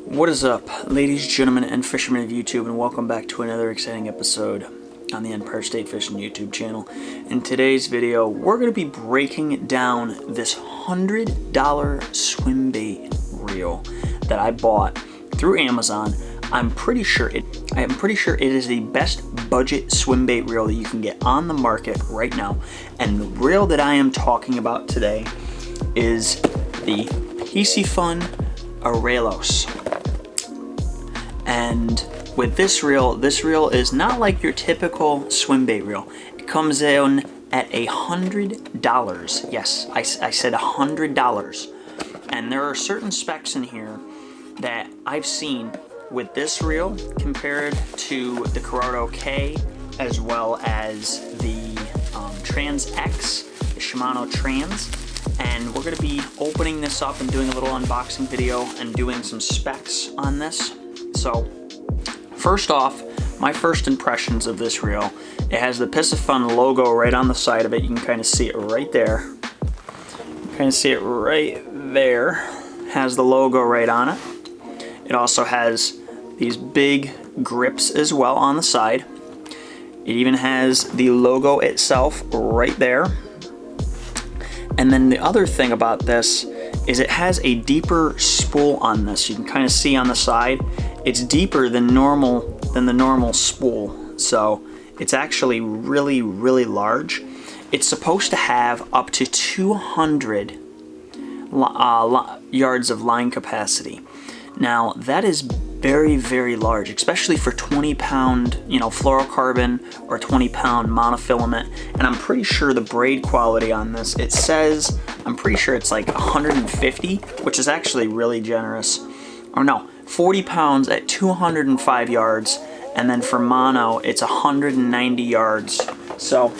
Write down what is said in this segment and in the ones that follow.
What is up, ladies, gentlemen, and fishermen of YouTube, and welcome back to another exciting episode on the Empire State Fishing YouTube channel. In today's video, we're going to be breaking down this $100 swim bait reel that I bought through Amazon. I'm pretty sure it is the best budget swim bait reel that you can get on the market right now. And the reel that I am talking about today is the FISHBRAIN Arelos. And with this reel is not like your typical swim bait reel. It comes in at $100. Yes, I said $100. And there are certain specs in here that I've seen with this reel compared to the Curado K, as well as the Trans X, the Shimano Trans. And we're going to be opening this up and doing a little unboxing video and doing some specs on this. So first off, my first impressions of this reel, it has the FISHBRAIN logo right on the side of it. You can kind of see it right there. You kind of see it right there. Has the logo right on it. It also has these big grips as well on the side. It even has the logo itself right there. And then the other thing about this is it has a deeper spool on this. You can kind of see on the side, it's deeper than the normal spool. So it's actually really, really large. It's supposed to have up to 200 yards of line capacity. Now that is very, very large, especially for 20-pound, fluorocarbon or 20-pound monofilament. And I'm pretty sure the braid quality on this, it says, I'm pretty sure it's like 150, which is actually really generous. Or no, 40 pounds at 205 yards, and then for mono, it's 190 yards. So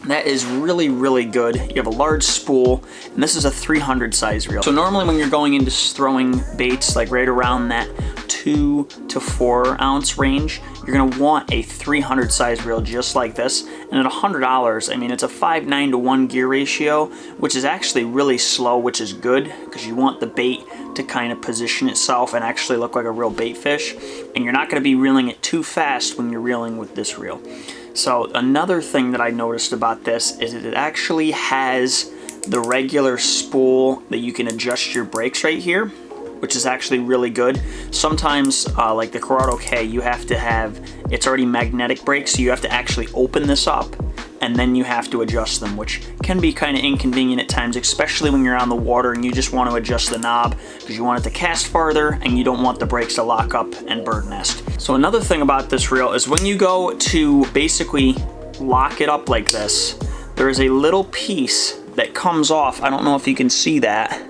that is really, really good. You have a large spool, and this is a 300 size reel. So normally when you're going into throwing baits, like right around that 2 to 4 ounce range, you're gonna want a 300 size reel just like this. And at $100, I mean, it's a 5:9 to 1 gear ratio, which is actually really slow, which is good because you want the bait to kind of position itself and actually look like a real bait fish. And you're not gonna be reeling it too fast when you're reeling with this reel. So another thing that I noticed about this is that it actually has the regular spool that you can adjust your brakes right here, which is actually really good. Sometimes, like the Curado K, you have to have, it's already magnetic brakes, so you have to actually open this up and then you have to adjust them, which can be kind of inconvenient at times, especially when you're on the water and you just want to adjust the knob because you want it to cast farther and you don't want the brakes to lock up and bird nest. So another thing about this reel is when you go to basically lock it up like this, there is a little piece that comes off. I don't know if you can see that,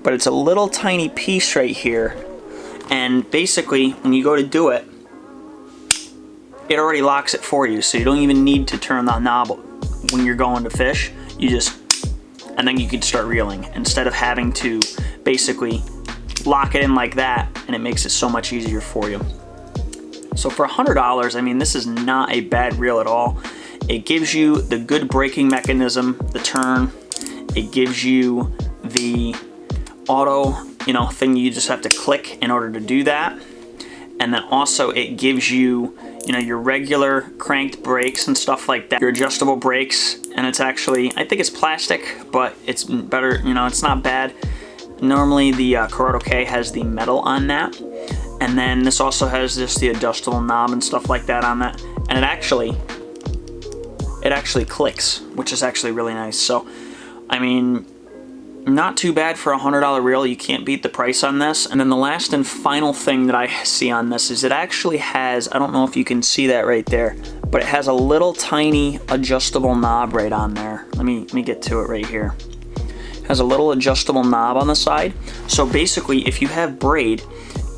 but it's a little tiny piece right here. And basically when you go to do it, it already locks it for you, so you don't even need to turn the knob when you're going to fish. You just, and then you can start reeling instead of having to basically lock it in like that, and it makes it so much easier for you. So for $100, I mean, this is not a bad reel at all. It gives you the good braking mechanism, the turn. It gives you the auto, thing you just have to click in order to do that. And then also it gives you, your regular cranked brakes and stuff like that, your adjustable brakes. And it's actually, I think it's plastic, but it's better, it's not bad. Normally the Curado K has the metal on that. And then this also has just the adjustable knob and stuff like that on that. And it actually clicks, which is actually really nice. So, I mean, not too bad for a $100 reel. You can't beat the price on this. And then the last and final thing that I see on this is it actually has, I don't know if you can see that right there, but it has a little tiny adjustable knob right on there. Let me get to it right here. It has a little adjustable knob on the side. So basically, if you have braid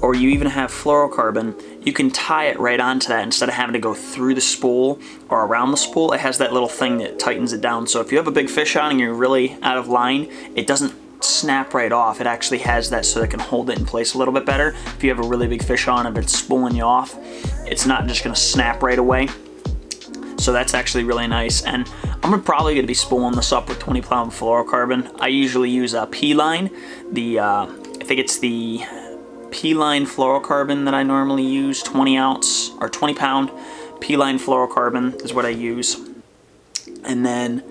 or you even have fluorocarbon, you can tie it right onto that instead of having to go through the spool or around the spool. It has that little thing that tightens it down. So if you have a big fish on and you're really out of line, it doesn't snap right off. It actually has that so it can hold it in place a little bit better. If you have a really big fish on, if it's spooling you off, it's not just gonna snap right away. So that's actually really nice. And I'm probably gonna be spooling this up with 20-pound fluorocarbon. I usually use a P-line. I think it's the P-line fluorocarbon that I normally use, 20 ounce or 20 pound P-line fluorocarbon is what I use. And then,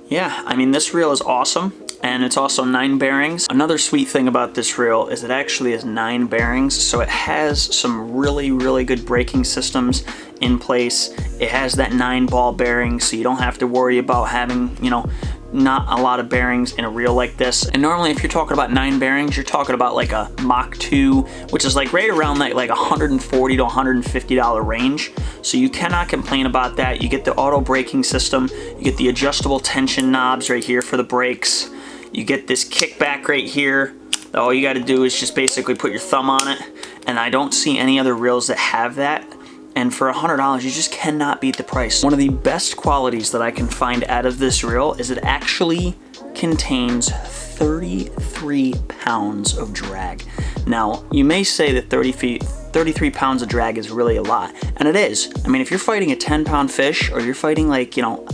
yeah, I mean, this reel is awesome. And it's also 9 bearings. Another sweet thing about this reel is it actually has 9 bearings, so it has some really good braking systems in place. It has that 9 ball bearing, so you don't have to worry about having, you know, not a lot of bearings in a reel like this. And normally if you're talking about 9 bearings, you're talking about like a Mach 2, which is like right around that like $140 to $150 range. So you cannot complain about that. You get the auto braking system, you get the adjustable tension knobs right here for the brakes. You get this kickback right here. All you got to do is just basically put your thumb on it, and I don't see any other reels that have that. And for $100, you just cannot beat the price. One of the best qualities that I can find out of this reel is it actually contains 33 pounds of drag. Now, you may say that 33 pounds of drag is really a lot, and it is. I mean, if you're fighting a 10-pound fish, or you're fighting like, you know,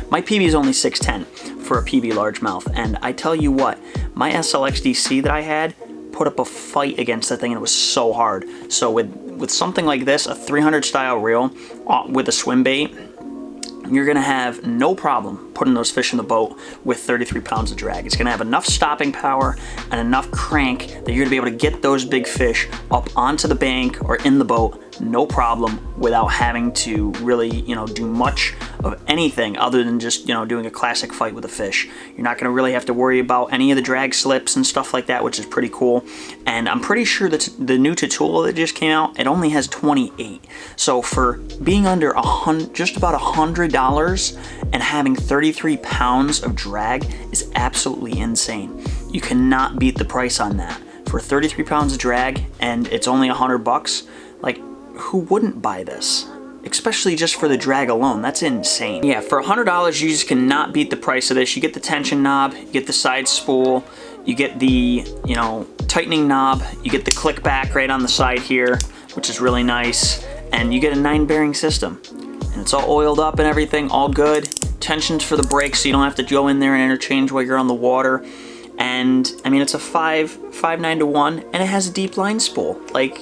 my PB is only 6'10" for a PB largemouth, and I tell you what, my SLXDC that I had put up a fight against that thing, and it was so hard. So with something like this, a 300 style reel with a swim bait, you're gonna have no problem putting those fish in the boat with 33 pounds of drag. It's gonna have enough stopping power and enough crank that you're gonna be able to get those big fish up onto the bank or in the boat, no problem, without having to really, you know, do much of anything other than just, you know, doing a classic fight with a fish. You're not gonna really have to worry about any of the drag slips and stuff like that, which is pretty cool. And I'm pretty sure that the new Tatula that just came out, it only has 28. So for being under just about $100 and having 33 pounds of drag is absolutely insane. You cannot beat the price on that. For 33 pounds of drag and it's only $100, like, who wouldn't buy this? Especially just for the drag alone. That's insane. Yeah, for $100, you just cannot beat the price of this. You get the tension knob, you get the side spool, you get the, you know, tightening knob, you get the click back right on the side here, which is really nice, and you get a 9 bearing system. And it's all oiled up and everything, all good. Tensions for the brakes, so you don't have to go in there and interchange while you're on the water. And I mean, it's a 5.9 to 1, and it has a deep line spool. Like,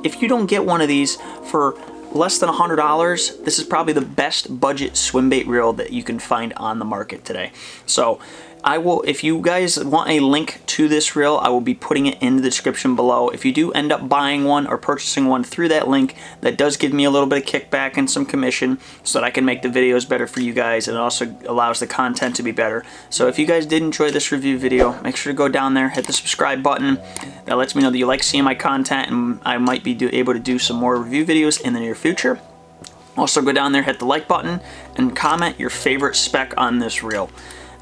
if you don't get one of these for less than $100, this is probably the best budget swim bait reel that you can find on the market today. So I will, if you guys want a link to this reel, I will be putting it in the description below. If you do end up buying one or purchasing one through that link, that does give me a little bit of kickback and some commission so that I can make the videos better for you guys, and it also allows the content to be better. So if you guys did enjoy this review video, make sure to go down there, hit the subscribe button. That lets me know that you like seeing my content, and I might be able to do some more review videos in the near future. Also go down there, hit the like button, and comment your favorite spec on this reel.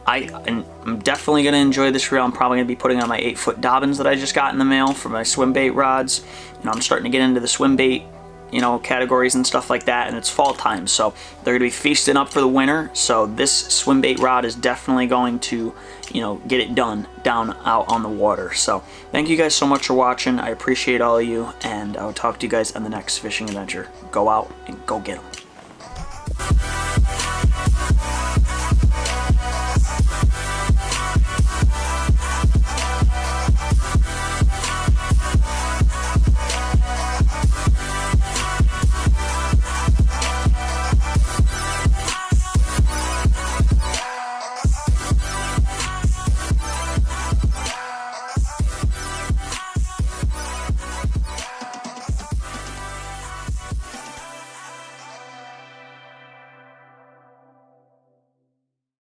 I'm definitely going to enjoy this reel. I'm probably going to be putting on my 8-foot Dobbins that I just got in the mail for my swim bait rods. You know, I'm starting to get into the swim bait, you know, categories and stuff like that, and it's fall time, so they're going to be feasting up for the winter. So this swim bait rod is definitely going to, you know, get it done down out on the water. So thank you guys so much for watching. I appreciate all of you, and I will talk to you guys on the next fishing adventure. Go out and go get them.